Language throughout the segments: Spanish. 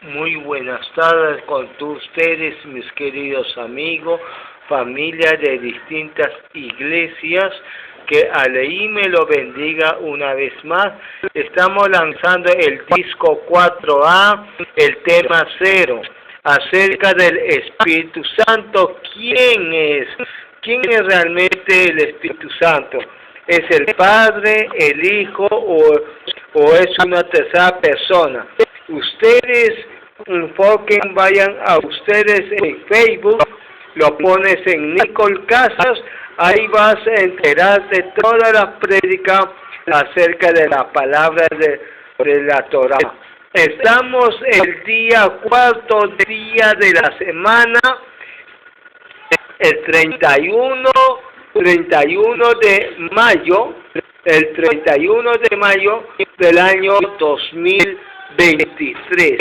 Muy buenas tardes con ustedes, mis queridos amigos, familia de distintas iglesias. Que Aleí me lo bendiga una vez más. Estamos lanzando el disco 4A, el tema 0, acerca del Espíritu Santo. ¿Quién es? ¿Quién es realmente el Espíritu Santo? ¿Es el Padre, el Hijo o es una tercera persona? Ustedes enfoquen, vayan a ustedes en Facebook, lo pones en Nicole Casas, ahí vas a enterar de toda la prédica acerca de la palabra de la Torá. Estamos el cuarto día de la semana, el 31 de mayo, el 31 de mayo del año 2023,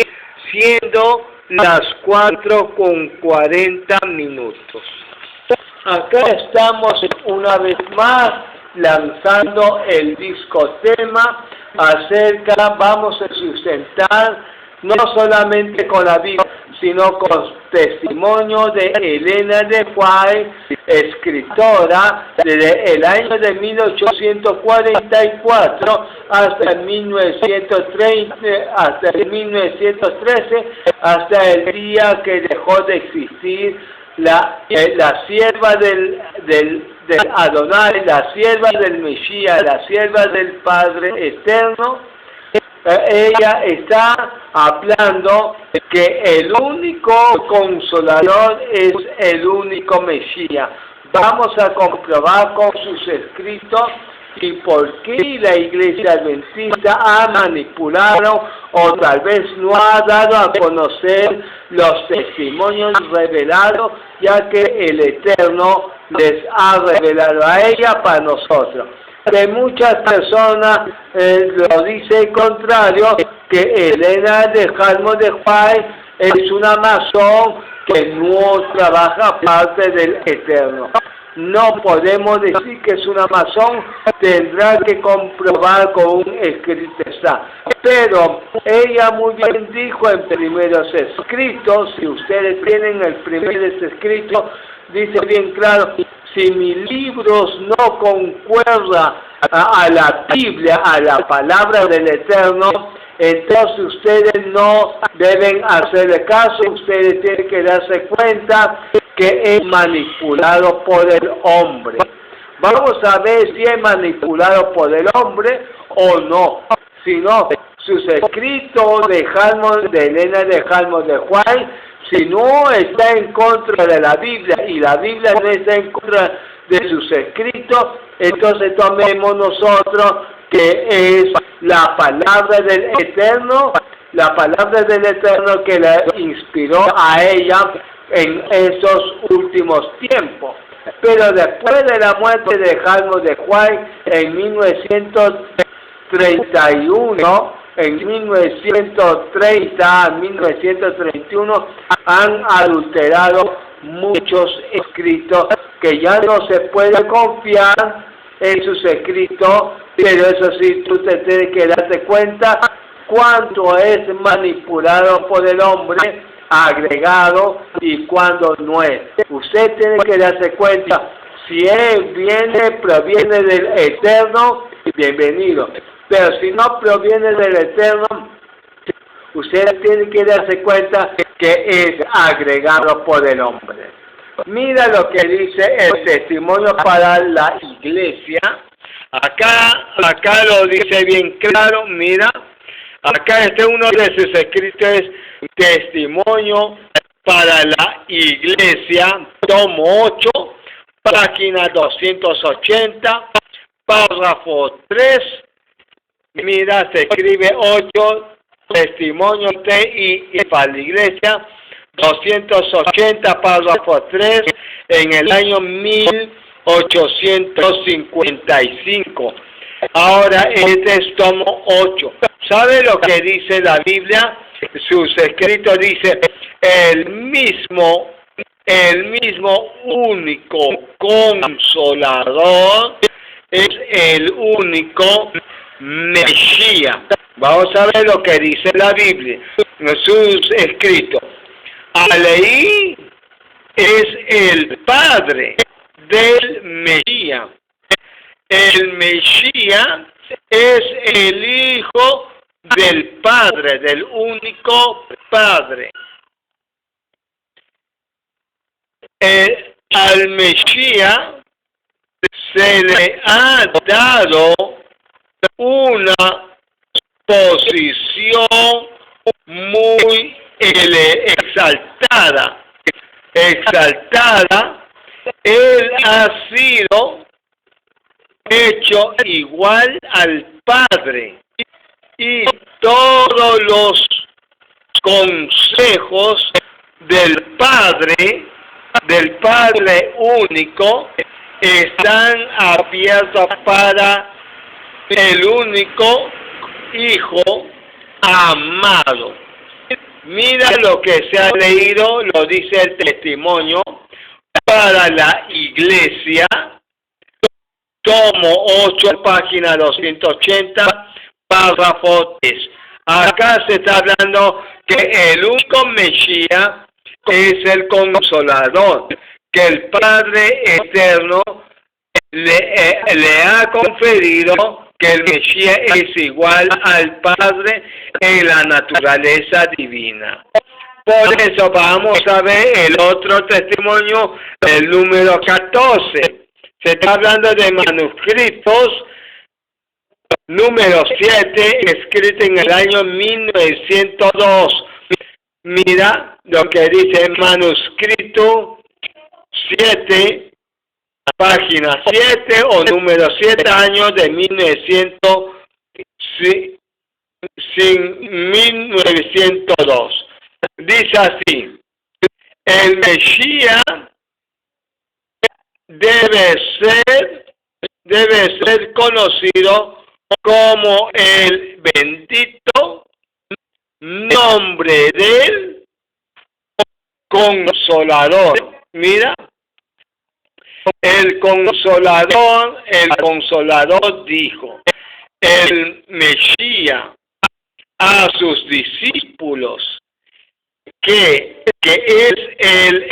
siendo las 4:40. Acá estamos una vez más lanzando el disco tema acerca, vamos a sustentar no solamente con la Biblia, sino con testimonio de Elena de White, escritora desde el año de 1844 hasta el 1913, hasta el día que dejó de existir la sierva del Adonai, la sierva del Mesías, la sierva del Padre Eterno. Ella está hablando que el único consolador es el único Mesías. Vamos a comprobar con sus escritos y por qué la Iglesia Adventista ha manipulado o tal vez no ha dado a conocer los testimonios revelados, ya que el Eterno les ha revelado a ella para nosotros. De muchas personas lo dice el contrario, que Elena de White es una masón que no trabaja parte del Eterno. No podemos decir que es una masón, tendrá que comprobar con un escrito está. Pero ella muy bien dijo en primeros escritos, si ustedes tienen el primer escrito, dice bien claro, si mis libros no concuerdan a la Biblia, a la palabra del Eterno, entonces ustedes no deben hacerle caso, ustedes tienen que darse cuenta que es manipulado por el hombre. Vamos a ver si es manipulado por el hombre o no. Si no, sus escritos de Elena de White, si no está en contra de la Biblia y la Biblia no está en contra de sus escritos, entonces tomemos nosotros que es la palabra del Eterno, que la inspiró a ella en esos últimos tiempos. Pero después de la muerte de Jalmo de White en 1931, en 1930 a 1931 han adulterado muchos escritos que ya no se puede confiar en sus escritos, pero eso sí, tú te tienes que darte cuenta cuánto es manipulado por el hombre, agregado, y cuándo no es. Usted tiene que darse cuenta, si él proviene del Eterno, bienvenido. Pero si no proviene del Eterno, usted tiene que darse cuenta que es agregado por el hombre. Mira lo que dice el testimonio para la iglesia. Acá lo dice bien claro, mira. Acá uno de sus escritos es Testimonio para la Iglesia, tomo 8, página 280, párrafo 3. Mira, se escribe 8, Testimonio y para la Iglesia, 280, párrafo 3, en el año 1855. Ahora este es tomo 8. ¿Sabe lo que dice la Biblia? Sus escritos dice, el mismo único consolador es el único Mesías. Vamos a ver lo que dice la Biblia, sus escritos. Aleí es el padre del Mesías. El Mesías es el hijo del Padre, del único Padre. Al Mesías se le ha dado una posición muy exaltada. Él ha sido hecho igual al Padre, y todos los consejos del Padre único, están abiertos para el único Hijo amado. Mira lo que se ha leído, lo dice el testimonio para la iglesia, tomo 8, página 280, párrafo 3. Acá se está hablando que el único Mesías es el Consolador, que el Padre Eterno le ha conferido, que el Mesías es igual al Padre en la naturaleza divina. Por eso vamos a ver el otro testimonio, el número 14. Se está hablando de manuscritos, número 7, escrito en el año 1902. Mira lo que dice manuscrito 7, página 7 o número 7, años de 1902. Dice así: el Mesías debe ser conocido como el bendito nombre del Consolador. Mira, el Consolador dijo, el Mesías a sus discípulos, que es el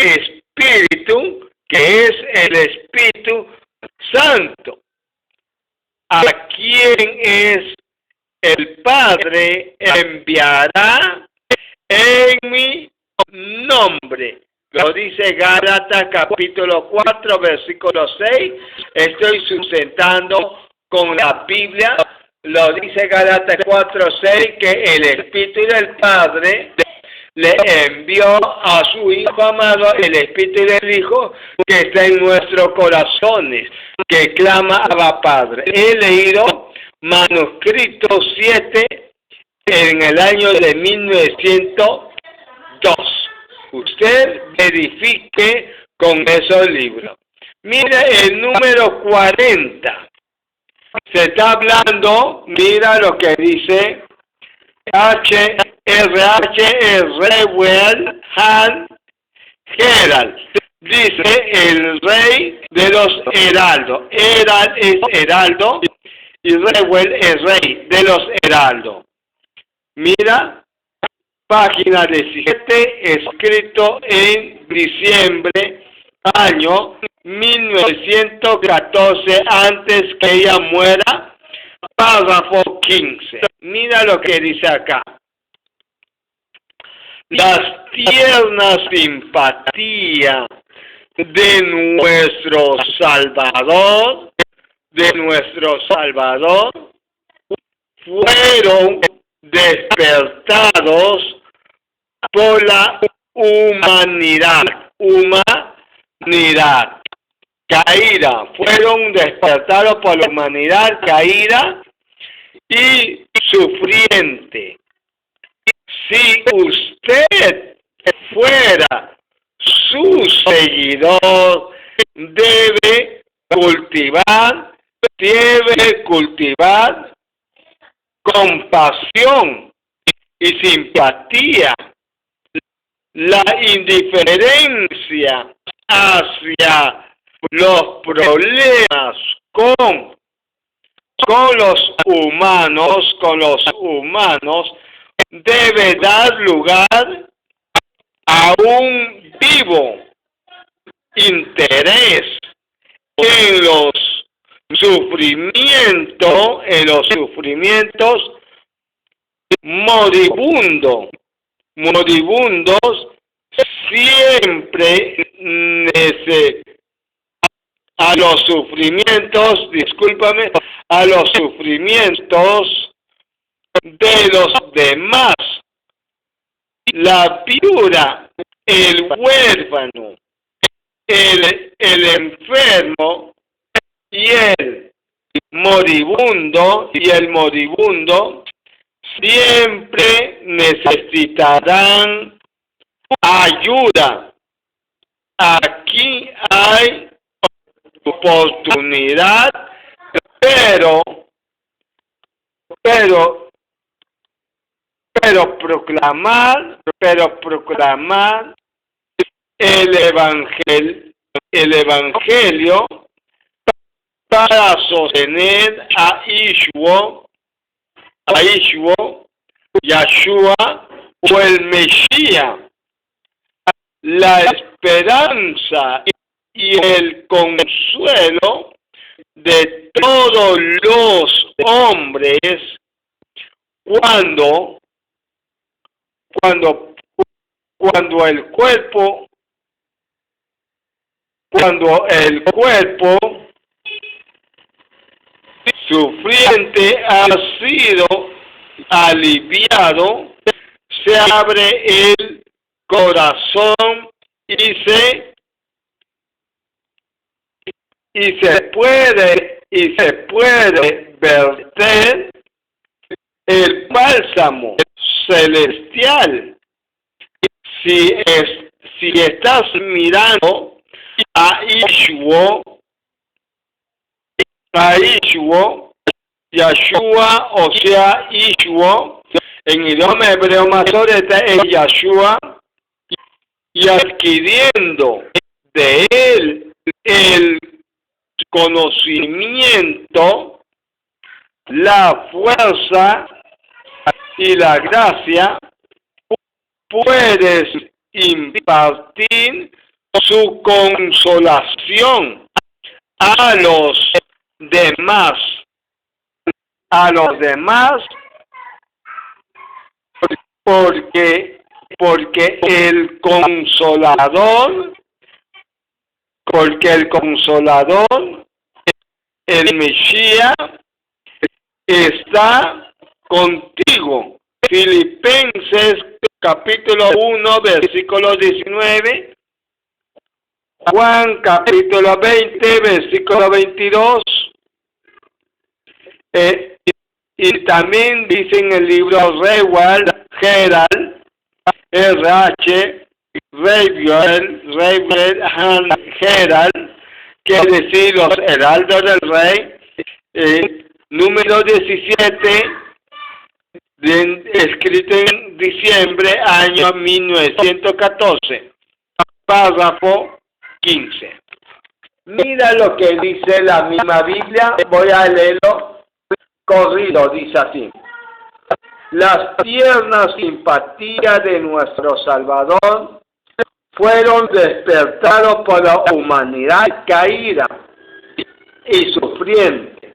Espíritu, Santo, a quien es el Padre enviará en mi nombre. Lo dice Gálatas capítulo 4, versículo 6. Estoy sustentando con la Biblia. Lo dice Gálatas 4, 6, que el Espíritu del Padre le envió a su Hijo amado, el Espíritu del Hijo, que está en nuestros corazones, que clama Abba Padre. He leído manuscrito 7 en el año de 1902. Usted verifique con esos libros. Mira el número 40. Se está hablando, mira lo que dice Reuel Han Herald. Dice el rey de los heraldos. Herald es heraldo y Reuel es rey de los heraldos. Mira, página 17, escrito en diciembre, año 1914, antes que ella muera, párrafo 15. Mira lo que dice acá. Las tiernas simpatías de nuestro Salvador, fueron despertados por la humanidad caída, fueron despertados por la humanidad caída y sufriente. Si usted fuera su seguidor, debe cultivar compasión y simpatía, la indiferencia hacia los problemas con con los humanos, debe dar lugar a un vivo interés en los sufrimientos moribundos siempre a los sufrimientos de los demás, la viuda, el huérfano, el enfermo y el moribundo siempre necesitarán ayuda. Aquí hay oportunidad, pero proclamar el evangelio para sostener a Yahshua o el Mesías, la esperanza y el consuelo de todos los hombres cuando el cuerpo sufriente ha sido aliviado, se abre el corazón y se puede verter el bálsamo celestial. Si estás mirando a Yahshua, o sea, Yahshua, en idioma hebreo masoreta es Yahshua, y adquiriendo de él el conocimiento, la fuerza y la gracia, puedes impartir su consolación a los demás, porque el consolador, el Mesías, está contigo. Filipenses capítulo 1, versículo 19, Juan capítulo 20, versículo 22, y también dice en el libro Gerald, R.H. Gerald, quiere decir los heraldos del rey, número 17, escrito en diciembre, año 1914, párrafo 15. Mira lo que dice la misma Biblia, voy a leerlo corrido, dice así: las tiernas simpatías de nuestro Salvador fueron despertados por la humanidad caída y sufriente.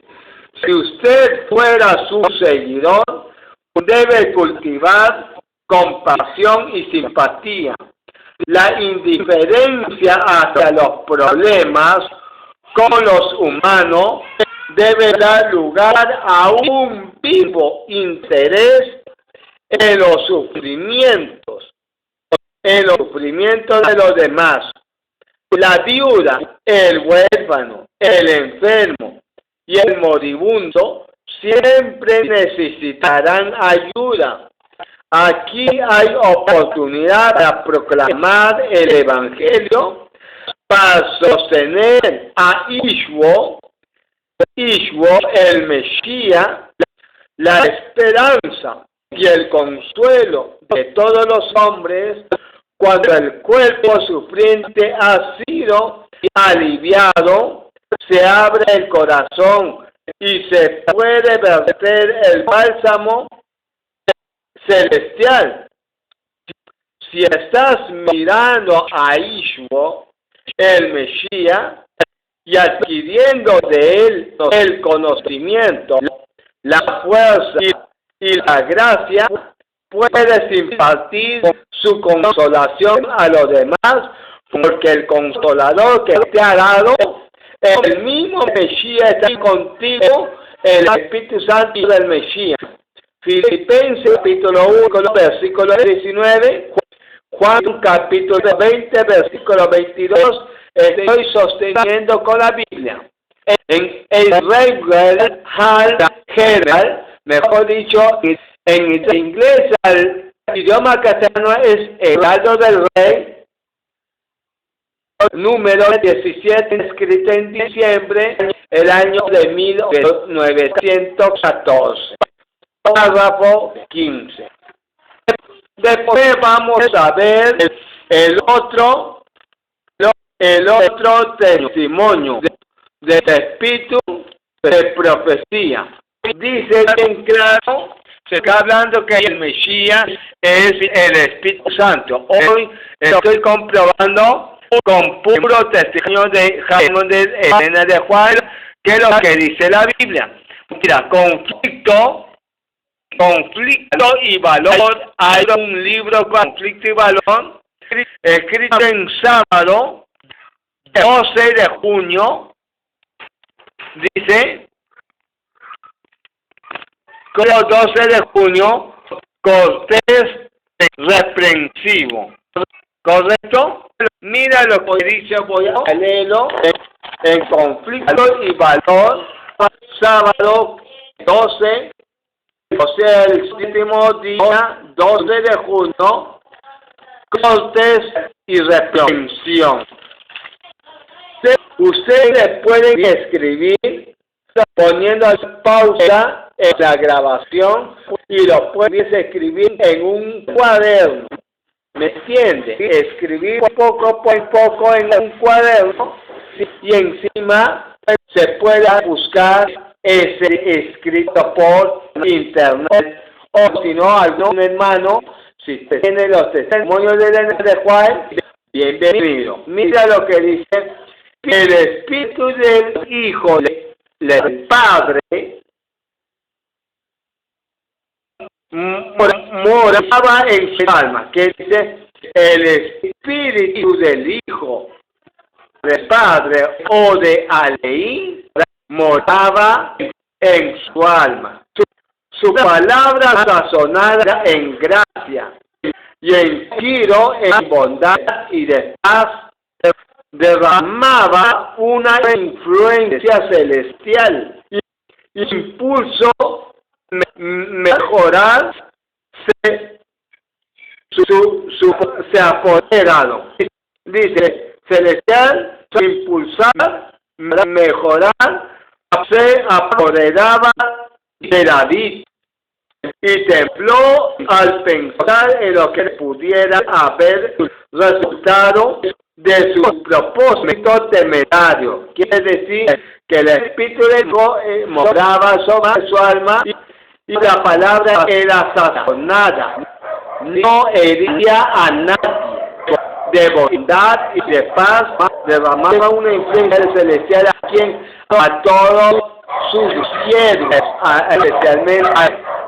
Si usted fuera su seguidor, debe cultivar compasión y simpatía. La indiferencia hacia los problemas con los humanos debe dar lugar a un vivo interés en los sufrimientos de los demás. La viuda, el huérfano, el enfermo y el moribundo siempre necesitarán ayuda. Aquí hay oportunidad para proclamar el evangelio, para sostener a Yahshua, el Mesías, la esperanza y el consuelo de todos los hombres cuando el cuerpo sufriente ha sido aliviado, se abre el corazón y se puede verter el bálsamo celestial. Si estás mirando a Yeshua, el Mesías, y adquiriendo de él el conocimiento, la fuerza y la gracia, puedes impartir su consolación a los demás, porque el consolador que te ha dado, el mismo Mesías está contigo, el Espíritu Santo del Mesías. Filipenses capítulo 1, versículo 19, Juan capítulo 20, versículo 22, estoy sosteniendo con la Biblia. En el Rey General, mejor dicho, en inglés, el idioma castellano es Heraldo del Rey, número 17, escrito en diciembre, el año de 1914. Párrafo 15. Después vamos a ver el otro testimonio del espíritu de profecía. Dice bien claro, se está hablando que el Mesías es el Espíritu Santo. Hoy estoy comprobando con puro testimonio de Jaime de Elena de Juan, que es lo que dice la Biblia. Mira, conflicto y valor. Hay un libro, Conflicto y Valor, escrito en sábado 12 de junio, dice, con 12 de junio, Cortés reprensivo. ¿Correcto? Mira lo que dice, voy a leerlo, en Conflicto y Valor, sábado 12, o sea, el último día, 12 de junio, Cortés y reprensión. Ustedes pueden escribir poniendo pausa en la grabación y lo pueden escribir en un cuaderno. ¿Me entiende? Escribir poco a poco en un cuaderno y encima se puede buscar ese escrito por internet, o si no, algún hermano, si tiene los testimonios de Juan, bienvenido. Mira lo que dice, que el espíritu del Hijo del Padre moraba en su alma, que dice, el espíritu del Hijo del Padre o de Aleí moraba en su alma. Su palabra sazonada en gracia y en giro en bondad y de paz derramaba una influencia celestial y impulso mejorar se apoderaron. Dice, celestial, impulsar, mejorar, se apoderaba de David y tembló al pensar en lo que pudiera haber resultado de su propósito temerario. Quiere decir que el espíritu de Dios moraba sobre su alma y la palabra era sazonada, no hería a nadie, de bondad y de paz, derramaba una influencia celestial a todos sus siervos, especialmente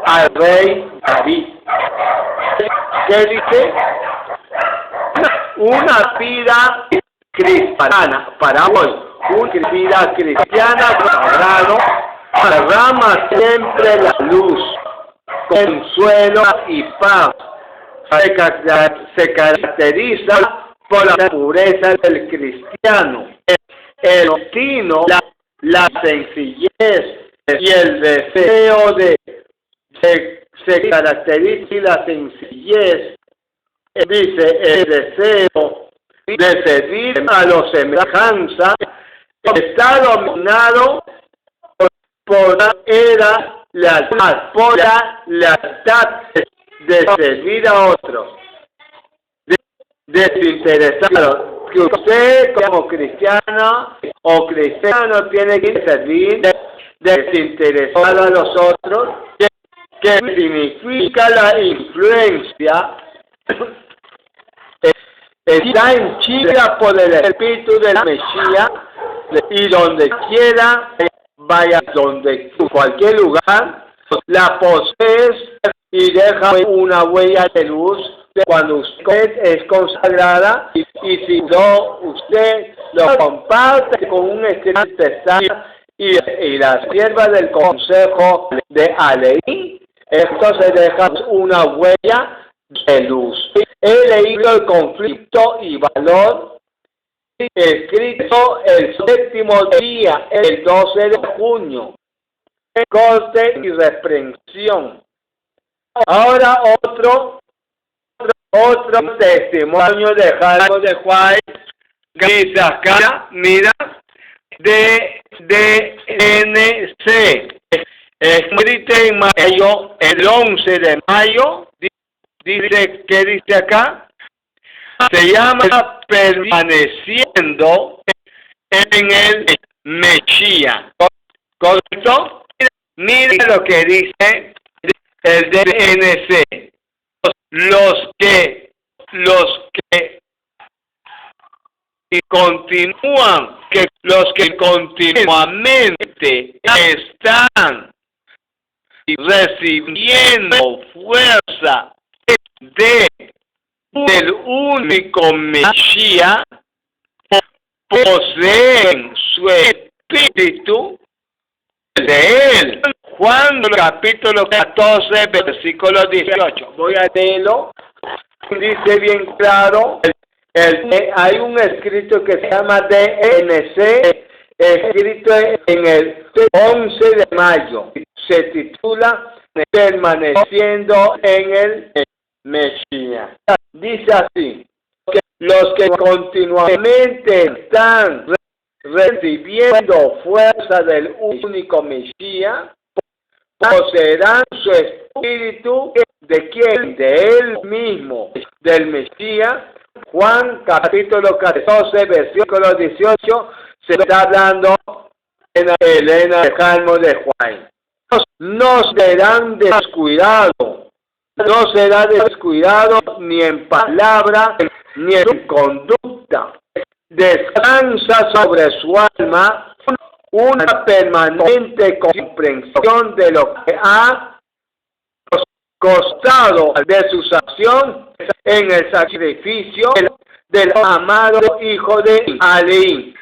al rey David. ¿Qué dice? Una vida cristiana para hoy, una vida cristiana sagrado, derrama siempre la luz, consuelo y paz. Se caracteriza por la pureza del cristiano, el destino, la sencillez y el deseo se caracteriza la sencillez. Dice, el deseo de servir a los semejanza está dominado por la lealtad de servir a otros, desinteresado. Que usted como cristiano o cristiano tiene que servir desinteresada a los otros, que significa la influencia, está henchida por el Espíritu del Mesías, y donde quiera vaya, donde cualquier lugar, la posees y deja una huella de luz cuando usted es consagrada, y si no, usted lo comparte con un espíritu y la sierva del consejo de Aleí, esto se deja una huella de luz. He leído el conflicto y valor escrito el séptimo día, el 12 de junio, corte y reprensión. Ahora otro testimonio de Jaime de Juárez, que dice acá, mira, DNC, escrito en mayo, el 11 de mayo, dice, ¿qué dice acá? Se llama Permaneciendo en el Mesías. ¿Correcto? Mire lo que dice el DNC. Los que continúan, los que continuamente están recibiendo fuerza del único Mesías, poseen su espíritu de él. Juan capítulo 14, versículo 18. Voy a leerlo. Dice bien claro, hay un escrito que se llama DNC, escrito en el 11 de mayo. Se titula Permaneciendo en el Mesías. Dice así, que los que continuamente están recibiendo fuerza del único Mesías, poseerán su espíritu. ¿De quién? De él mismo, del Mesías. Juan capítulo 14, versículo 18, se está hablando en Elena de Jalmo de Juan. No serán descuidados, no será descuidado ni en palabra ni en conducta. Descansa sobre su alma una permanente comprensión de lo que ha costado de su acción en el sacrificio del amado Hijo de Aleí,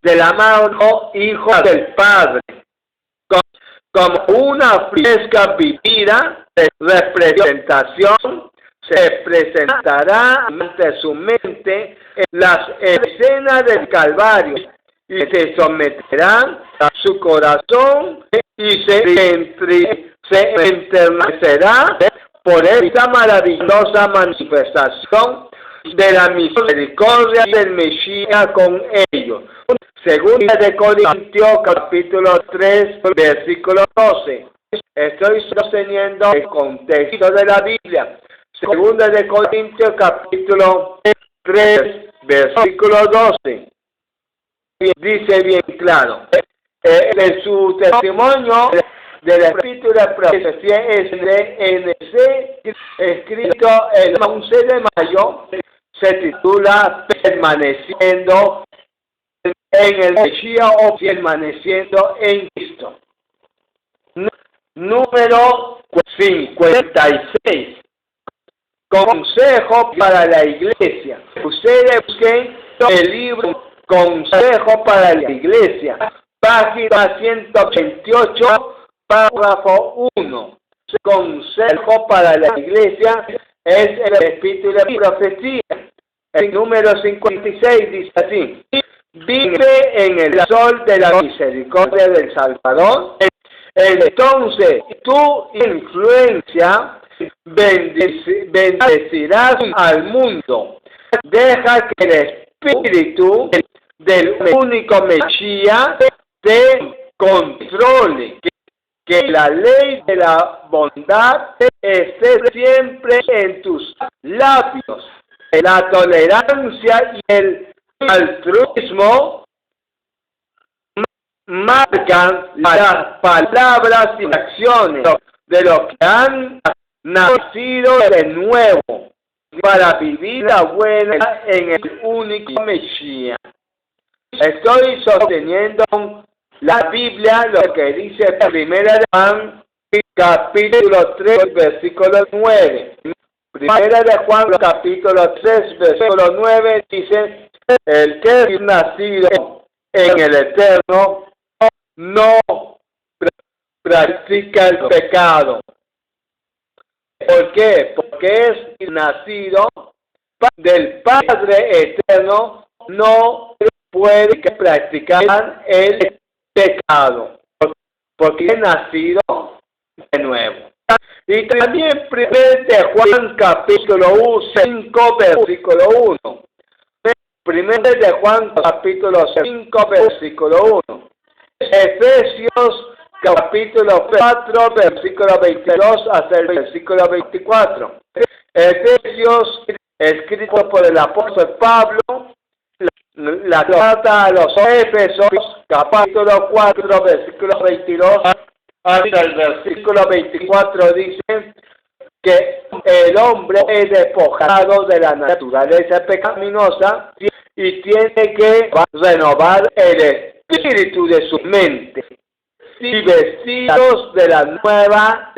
del amado Hijo del Padre, como una fresca vivida de representación. Se presentará ante su mente las escenas del Calvario y se someterá a su corazón y se enternecerá por esta maravillosa manifestación de la misericordia del Mesías con ellos. Segunda de Corintios capítulo 3 versículo 12. Estoy sosteniendo el contexto de la Biblia. Segunda de Corintios capítulo 3 versículo 12. Dice bien claro, en su testimonio del Espíritu de Profecía es DNC, escrito el 11 de mayo, se titula Permaneciendo en el Mesías o Permaneciendo en Cristo. Número 56. Consejo para la Iglesia. Ustedes busquen el libro Consejo para la Iglesia, página 128, párrafo 1. Consejo para la Iglesia es el Espíritu de Profecía. El número 56 dice así: vive en el sol de la misericordia del Salvador. Entonces tu influencia bendecirás al mundo. Deja que el Espíritu del único Mesías te controle, que la ley de la bondad esté siempre en tus labios. La tolerancia y el altruismo marcan las palabras y acciones de los que han nacido de nuevo para vivir la buena en el único Mesías. Estoy sosteniendo la Biblia, lo que dice Primera de Juan, capítulo 3, versículo 9. Primera de Juan, capítulo 3, versículo 9, dice: el que es nacido en el Eterno no practica el pecado. ¿Por qué? Porque es nacido del Padre Eterno, no puede practicar el pecado, porque es nacido de nuevo. Y también 1 de Juan capítulo 5 versículo 1. 1 de Juan capítulo 5 versículo 1. Efesios capítulo 4 versículo 22 hasta el versículo 24. Efesios, escrito por el apóstol Pablo, la carta a los Efesios capítulo 4 versículo 22 hasta el versículo 24 dice que el hombre es despojado de la naturaleza pecaminosa y tiene que renovar el espíritu de su mente y vestidos de la nueva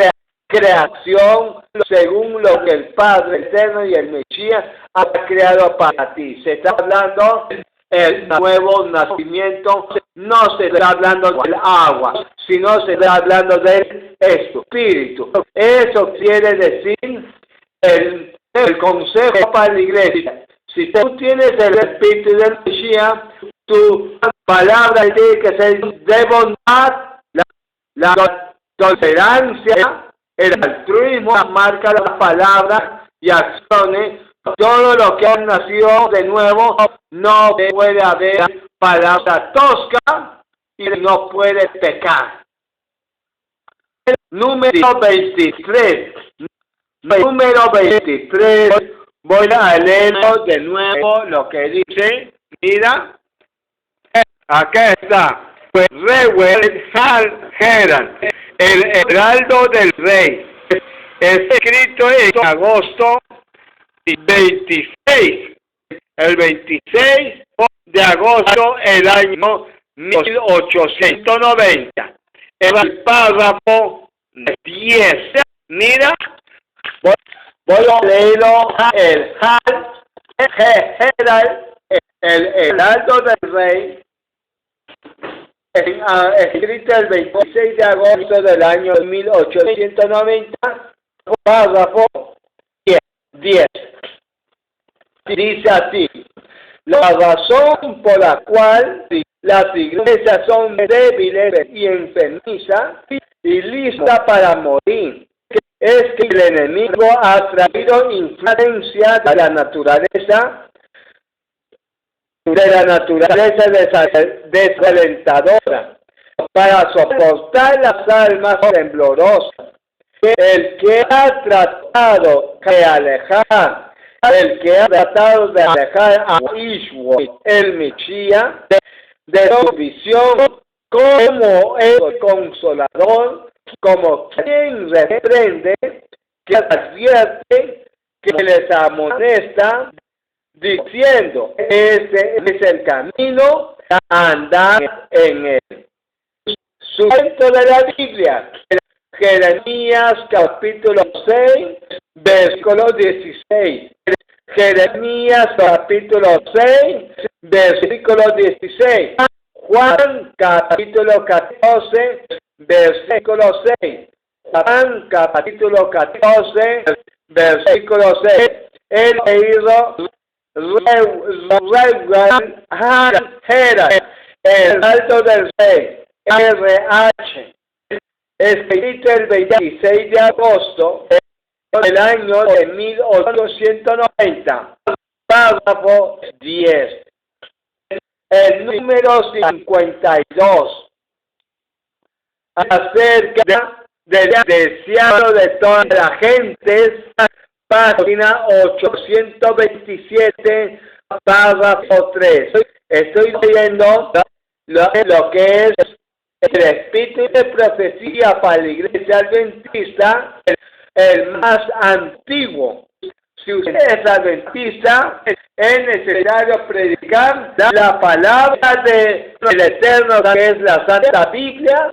creación según lo que el Padre Eterno y el Mesías ha creado para ti. Se está hablando el nuevo nacimiento, no se está hablando del agua, sino se está hablando del espíritu. Eso quiere decir el consejo para la iglesia. Si tú tienes el espíritu del Mesías, tu palabra tiene que ser de bondad, la tolerancia, el altruismo, marca las palabras y acciones. Todo lo que ha nacido de nuevo no puede haber palabra tosca y no puede pecar. Número 23. Número 23. Voy a leerlo de nuevo lo que dice. Mira. Acá está. Pues Reuel Hal-Heran, el heraldo del rey. Escrito en agosto 26, el 26 de agosto el año 1890. El párrafo 10. Mira, voy a leerlo. El heraldo del rey, escrito el 26 de agosto del año 1890, párrafo 10. Dice así: la razón por la cual las iglesias son débiles y enfermizas y listas para morir es que el enemigo ha traído influencia de la naturaleza desalentadora para soportar las almas temblorosas. El que ha tratado de alejar a Yeshua, el Mesías, de su visión como el consolador, como quien reprende, que advierte, que les amonesta, diciendo: este es el camino, a andar en él. Suelto de la Biblia, Jeremías capítulo 6, versículo 16. Jeremías capítulo 6, versículo 16. Juan capítulo 14, versículo 6. Juan capítulo 14, versículo 6. He leído el alto del rey, RH, escrito el 26 de agosto del año de 1890, párrafo 10. El número 52, acerca del deseado de todas las gentes, página 827, párrafo 3. Estoy leyendo lo que es el espíritu de profecía para la iglesia adventista, el más antiguo. Si usted es adventista, es necesario predicar la palabra del Eterno, que es la Santa Biblia,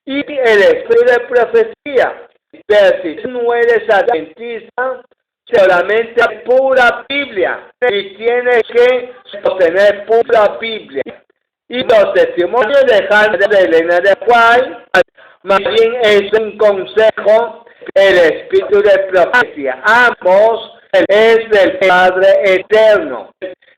y el espíritu de profecía. Pero si tú no eres adventista, solamente pura Biblia, y tienes que sostener pura Biblia. Y los testimonios de Hannah de Elena de White, más bien es un consejo, el espíritu de profecía. Ambos es del Padre Eterno.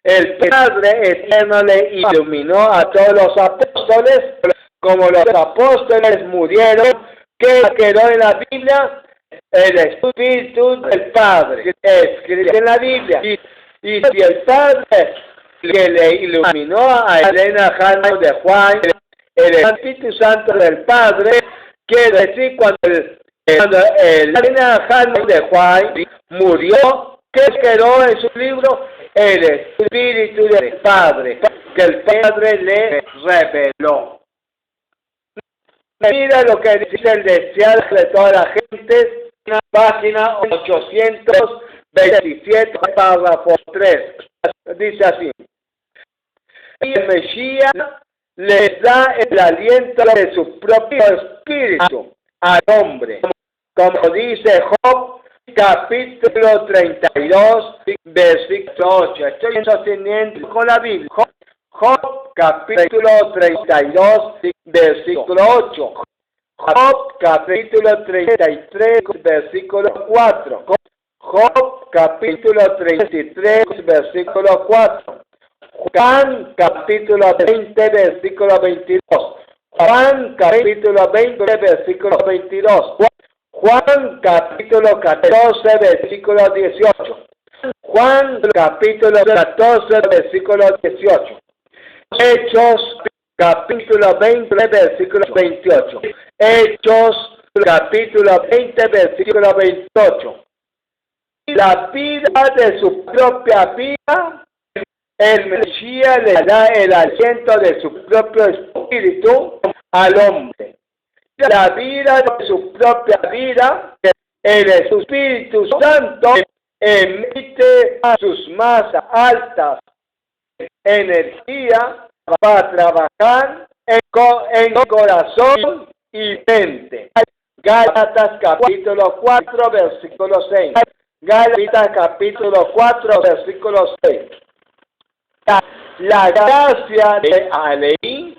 El Padre Eterno le iluminó a todos los apóstoles, como los apóstoles murieron, ¿qué quedó en la Biblia? El Espíritu del Padre, escrito en la Biblia. Y si el Padre que le iluminó a Elena Hannah de White, el Espíritu Santo del Padre, quiere decir cuando Elena Hannah de White murió, ¿qué quedó en su libro? El Espíritu del Padre, que el Padre le reveló. Mira lo que dice el deseado de toda la gente, página 827, párrafo 3. Dice así: y el Mesías les da el aliento de su propio espíritu al hombre, como dice Job, capítulo 32, versículo 8. Estoy sosteniendo con la Biblia. Job, capítulo 32, versículo 8. Job, capítulo 33, versículo 4. Job, capítulo 33, versículo 4. Juan, capítulo 20, versículo 22. Juan, capítulo 20, versículo 22. Juan, capítulo 14, versículo 18. Juan, capítulo 14, versículo 18. Hechos, capítulo 20, versículo 28. Hechos, capítulo 20, versículo 28. La vida de su propia vida, el Mesías le da el aliento de su propio espíritu al hombre. La vida de su propia vida, el Espíritu Santo emite sus más altas energías para trabajar en corazón y mente. Gálatas capítulo 4, versículo 6. Gálatas capítulo 4, versículo 6. La gracia de Alei,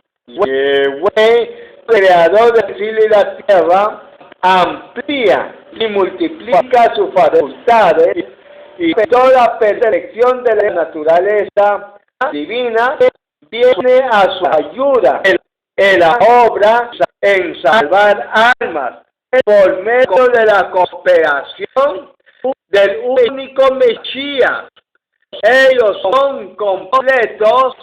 creador del cielo y la tierra, amplía y multiplica sus facultades y toda perfección de la naturaleza divina viene a su ayuda en la obra en salvar almas por medio de la cooperación del único Mesías. Ellos son completos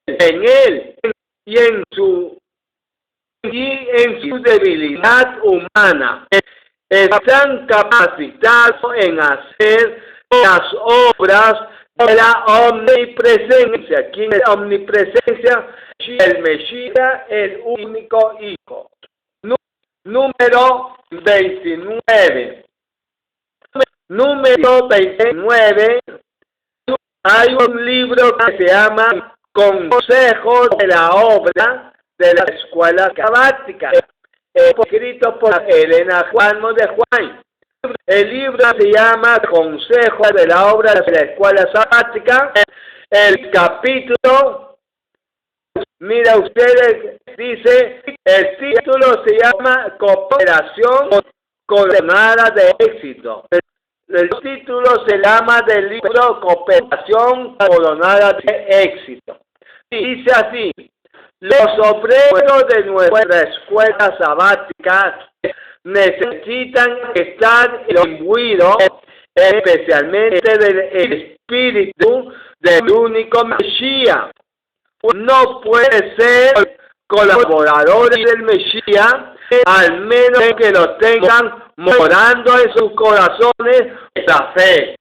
en él y en su debilidad humana. Están capacitados en hacer las obras de la omnipresencia. ¿Quién es la omnipresencia? El Mesías, el único Hijo. Número 29. Número 29. Hay un libro que se llama Consejos de la Obra de la Escuela Sabática, escrito por Elena Hannah de White. El libro se llama Consejos de la Obra de la Escuela Sabática. El capítulo, mira ustedes, dice, el título se llama Cooperación Coronada de Éxito. El título se llama del libro Cooperación Coronada de Éxito. Dice así: los obreros de nuestra escuela sabática necesitan estar imbuidos especialmente del espíritu del único Mesías. No puede ser colaboradores del Mesías, al menos que lo tengan morando en sus corazones la fe.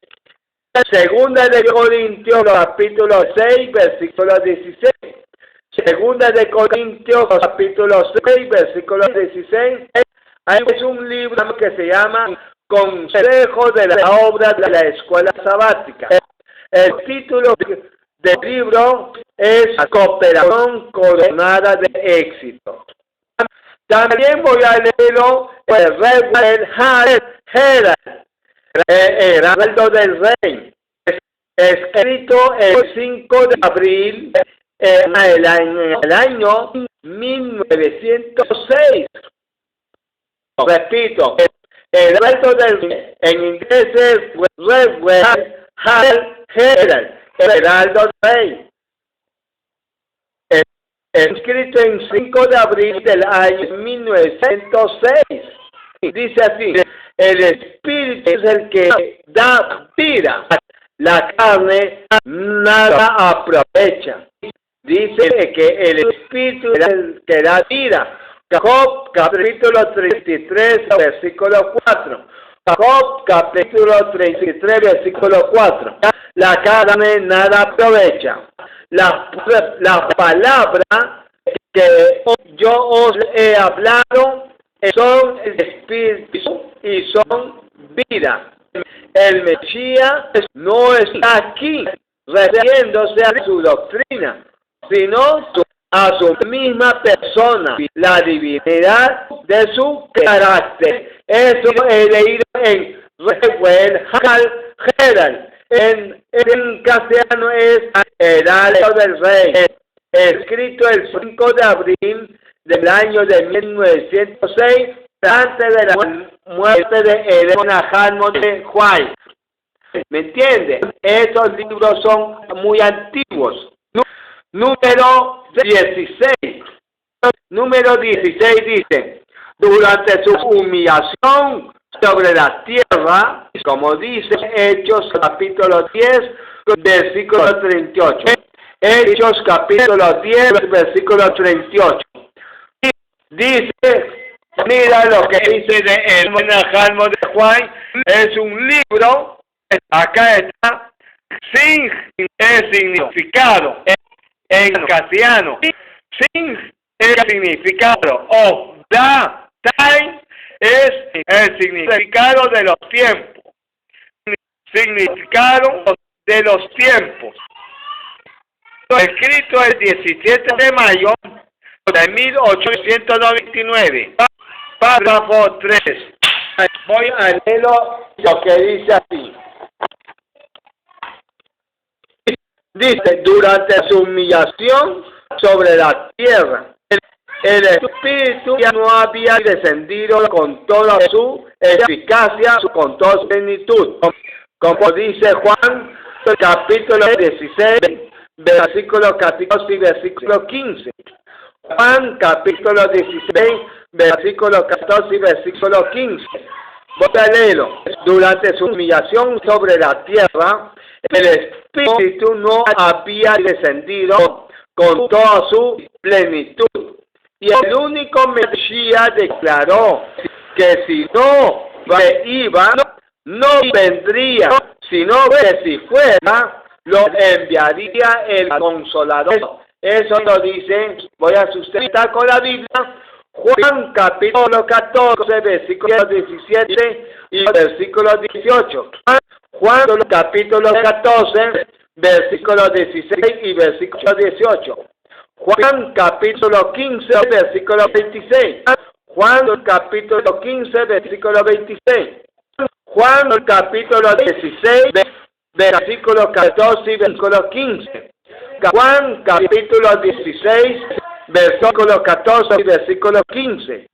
Segunda de Corintios, capítulo 6, versículo 16. Segunda de Corintios, capítulo 6, versículo 16. Es un libro que se llama Consejo de la obra de la escuela sabática. El título del libro es Cooperación coronada de éxito. También voy a leerlo el Rey Heraldo del Rey, escrito el 5 de abril en el año 1906. Repito, Heraldo del Rey, en inglés es Heraldo del Rey, escrito en 5 de abril del año 1906. Dice así: el espíritu es el que da vida, la carne nada aprovecha. Dice que el espíritu es el que da vida. Job capítulo 33 versículo 4. Job capítulo 33 versículo 4. La carne nada aprovecha. La palabra que yo os he hablado son espíritu y son vida. El Mesías no está aquí refiriéndose a su doctrina, sino a su misma persona, la divinidad de su carácter. Eso he leído en Reuel Herald. En castellano es Heraldo del Rey, escrito el 5 de abril del año de 1906, antes de la muerte de Elena Hammond White. ¿Me entiende? Estos libros son muy antiguos. Número 16. Número 16 dice: durante su humillación sobre la tierra, como dice Hechos capítulo 10, versículo 38. Hechos capítulo 10, versículo 38. Dice, mira lo que dice de Elena Hammond White, es un libro, acá está, sin el significado en castellano, sin el significado of the time, es el significado de los tiempos. Significado de los tiempos. Escrito el 17 de mayo de 1899. Párrafo 3. Voy a leer lo que dice así. Dice: durante su humillación sobre la tierra, el Espíritu ya no había descendido con toda su eficacia, con toda su plenitud. Como dice Juan, capítulo 16, versículo 14 y versículo 15. Juan, capítulo 16, versículo 14 y versículo 15. Voy a leerlo. Durante su humillación sobre la tierra, el Espíritu no había descendido con toda su plenitud. Y el único Mesías declaró que si no iba, no vendría, sino que si fuera, lo enviaría el Consolador. Eso lo dice, voy a sustentar con la Biblia, Juan capítulo 14, versículo 17 y versículo 18. Juan capítulo 14, versículo 16 y versículo 18. Juan capítulo 15, versículo 26. Juan capítulo 15, versículo 26. Juan capítulo 16, versículo 14 y versículo 15. Juan capítulo 16, versículo 14 y versículo 15.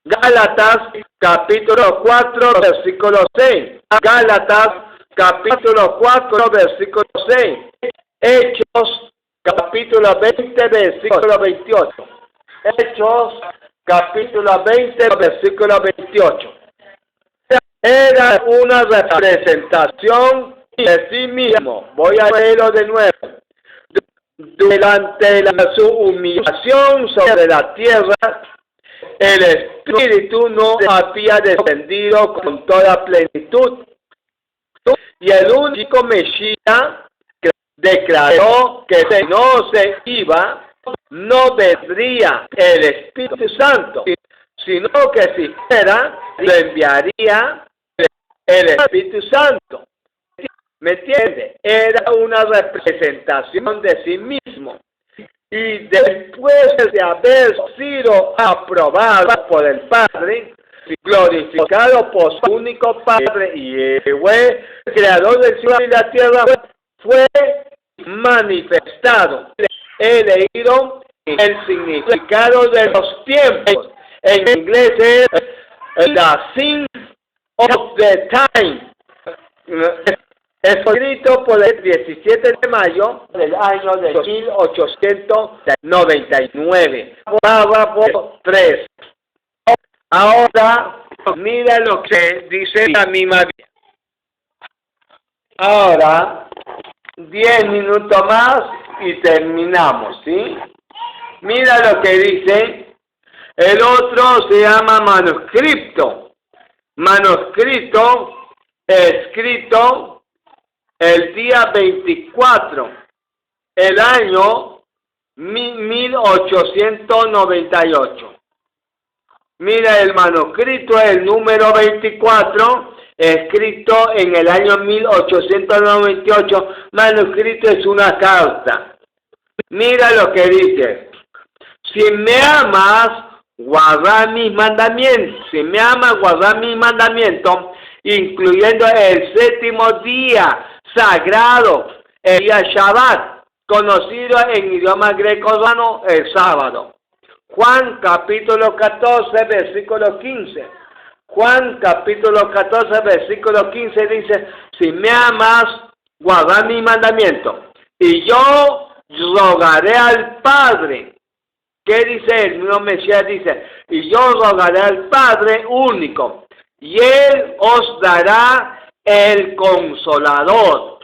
Gálatas capítulo 4, versículo 6. Gálatas capítulo 4, versículo 6. Hechos capítulo 20, versículo 28. Hechos capítulo 20, versículo 28. Era una representación de sí mismo. Voy a leerlo de nuevo. Durante su humillación sobre la tierra, el Espíritu no había descendido con toda plenitud. Y el único Mesías que declaró que si no se iba, no vendría el Espíritu Santo, sino que si fuera, lo enviaría el Espíritu Santo. ¿Me entiende? Era una representación de sí mismo. Y después de haber sido aprobado por el Padre, glorificado por su único Padre y fue creador del cielo y la tierra, fue manifestado. He leído el significado de los tiempos. En inglés es the sign of the time. Escrito por el 17 de mayo del año de 1899. Párrafo 3. Ahora, mira lo que dice la misma Biblia. Ahora, 10 minutos más y terminamos, ¿sí? Mira lo que dice. El otro se llama manuscrito. Manuscrito escrito el día 24, el año 1898. Mira, el manuscrito es el número 24, escrito en el año 1898. Manuscrito es una carta. Mira lo que dice. Si me amas, guarda mis mandamientos. Si me amas, guarda mis mandamientos, incluyendo el séptimo día sagrado, el día Shabbat, conocido en idioma greco-romano el sábado. Juan capítulo 14, versículo 15. Juan capítulo 14, versículo 15 dice, si me amas, guarda mi mandamiento, y yo rogaré al Padre. ¿Qué dice el mismo Mesías? Dice, y yo rogaré al Padre único, y Él os dará el Consolador.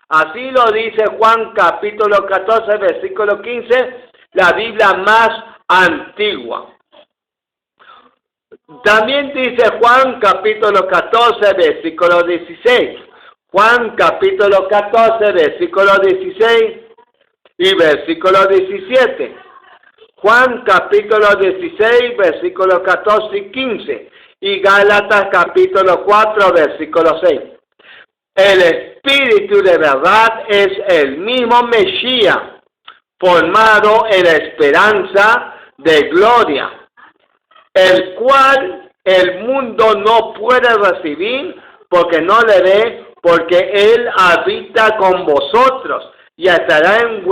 Así lo dice Juan capítulo 14, versículo 15, la Biblia más antigua. También dice Juan capítulo 14, versículo 16. Juan capítulo 14, versículo 16 y versículo 17. Juan capítulo 16, versículo 14 y 15. Y Gálatas capítulo 4, versículo 6. El Espíritu de verdad es el mismo Mesías, formado en la esperanza de gloria, el cual el mundo no puede recibir porque no le ve, porque Él habita con vosotros y estará en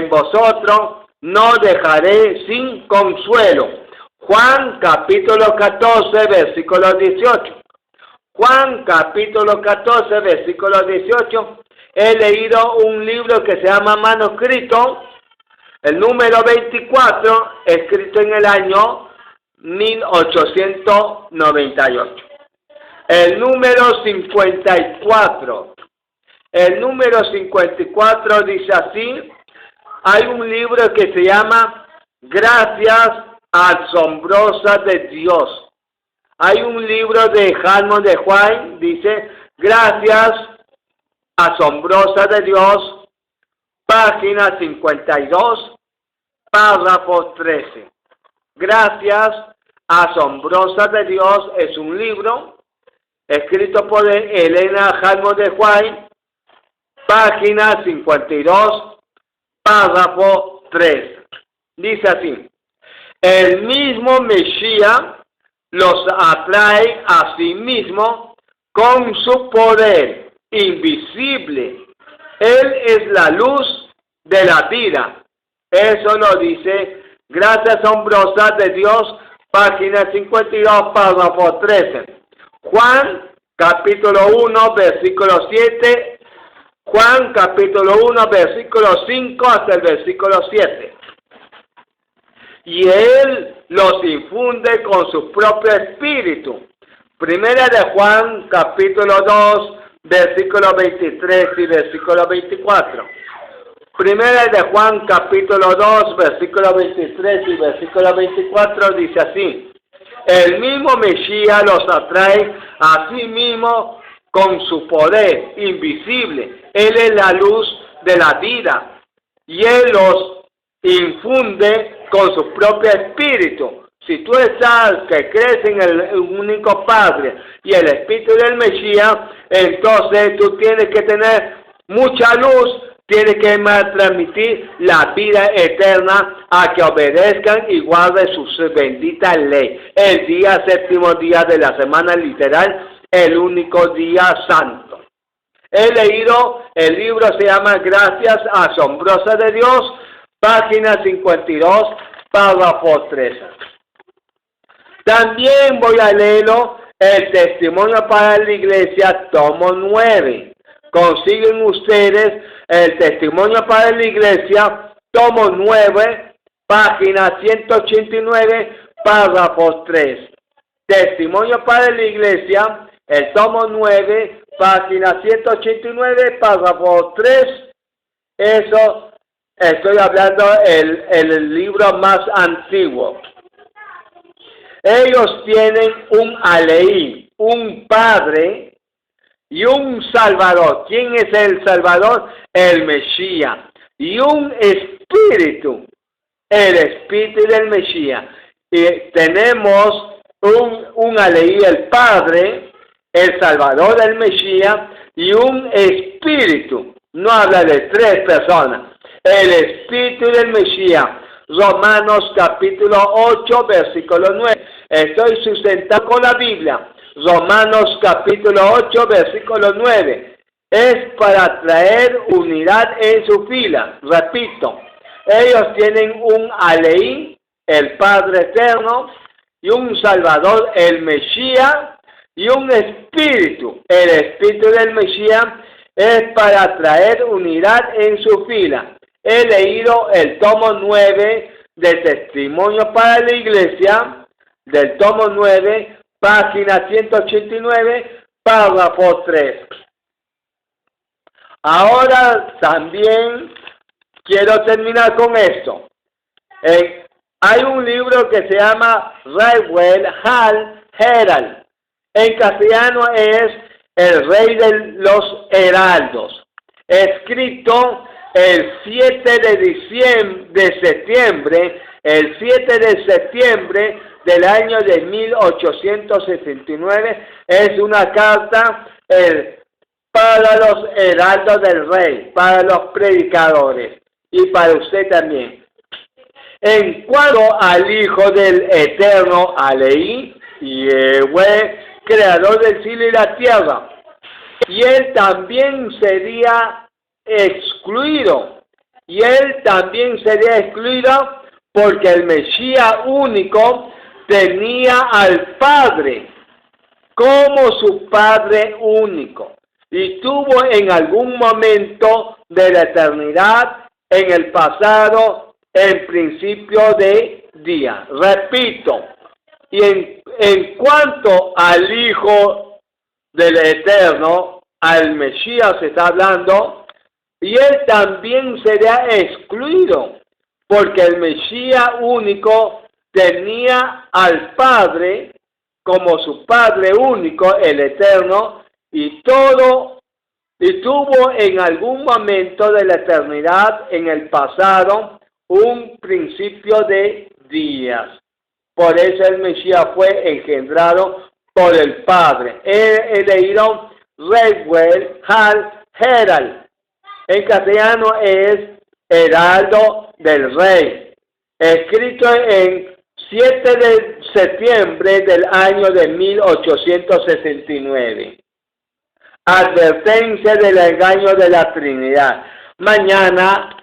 vosotros, no dejaré sin consuelo. Juan capítulo 14, versículo 18. Juan capítulo 14, versículo 18. He leído un libro que se llama Manuscrito, el número 24, escrito en el año 1898. El número 54. El número 54 dice así. Hay un libro que se llama Gracias Asombrosas de Dios. Hay un libro de Hammond de White, dice Gracias Asombrosas de Dios, página 52, párrafo 13. Gracias Asombrosas de Dios es un libro escrito por Elena Hammond de White, página 52, párrafo 3. Dice así: el mismo Mesías los atrae a sí mismo con su poder invisible. Él es la luz de la vida. Eso lo dice Gracias Asombrosas de Dios, página 52, párrafo 13. Juan, capítulo 1, versículo 7. Juan, capítulo 1, versículo 5 hasta el versículo 7. Y Él los infunde con su propio espíritu. Primera de Juan, capítulo 2, versículo 23 y versículo 24. Primera de Juan, capítulo 2, versículo 23 y versículo 24 dice así: el mismo Mesías los atrae a sí mismo con su poder invisible. Él es la luz de la vida y Él los infunde con su propio espíritu. Si tú estás, que crees en el único Padre y el Espíritu del Mesías, entonces tú tienes que tener mucha luz, tienes que transmitir la vida eterna a que obedezcan y guarden sus benditas leyes. El día séptimo, día de la semana literal, el único día santo. He leído, el libro se llama Gracias Asombrosas de Dios, página 52, párrafo 3. También voy a leerlo, el Testimonio para la Iglesia, tomo 9. Consiguen ustedes el Testimonio para la Iglesia, tomo 9, página 189, párrafo 3. Testimonio para la Iglesia, el tomo 9, página 189, párrafo 3. Eso, estoy hablando el libro más antiguo. Ellos tienen un Aleí, un Padre y un Salvador. ¿Quién es el Salvador? El Mesías. Y un Espíritu, el Espíritu del Mesías. Y tenemos un Aleí, el Padre, el Salvador del Mesías y un Espíritu. No habla de 3 personas. El Espíritu del Mesías. Romanos capítulo 8, versículo 9. Estoy sustentado con la Biblia. Romanos capítulo 8, versículo 9. Es para traer unidad en su fila. Repito, ellos tienen un Aleí, el Padre Eterno, y un Salvador, el Mesías, y un Espíritu. El Espíritu del Mesías es para traer unidad en su fila. He leído el tomo 9 de Testimonio para la Iglesia, del tomo 9, página 189, párrafo 3. Ahora también quiero terminar con esto. Hay un libro que se llama Reuel Hal Herald. En castellano es El Rey de los Heraldos. Escrito el 7 de septiembre, del año de 1869, es una carta para los heraldos del rey, para los predicadores y para usted también. En cuanto al Hijo del Eterno, Aleí, Yehweh, creador del cielo y la tierra, y él también sería excluido, porque el Mesías único tenía al Padre como su Padre único y tuvo en algún momento de la eternidad, en el pasado, en principio de día. Repito, y en cuanto al Hijo del Eterno, al Mesías se está hablando, y él también será excluido, porque el Mesías único tenía al Padre como su Padre único, el Eterno, y tuvo en algún momento de la eternidad, en el pasado, un principio de días. Por eso el Mesías fue engendrado por el Padre. He leído Reuel Hal Herald. En castellano es Heraldo del Rey, escrito en 7 de septiembre del año de 1869. Advertencia del engaño de la Trinidad. Mañana,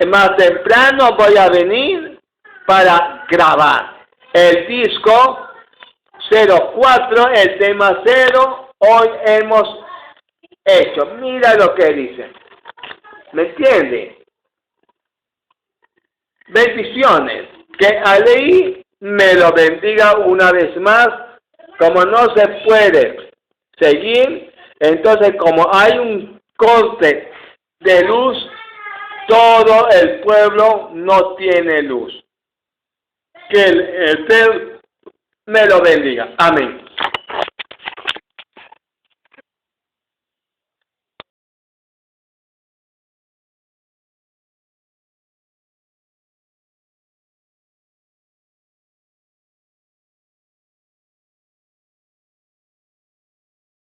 más temprano, voy a venir para grabar el disco 04, el tema 0. Hoy hemos hecho. Mira lo que dice. ¿Me entiende? Bendiciones. Que Aleí me lo bendiga una vez más. Como no se puede seguir, entonces como hay un corte de luz, todo el pueblo no tiene luz. Que el me lo bendiga. Amén.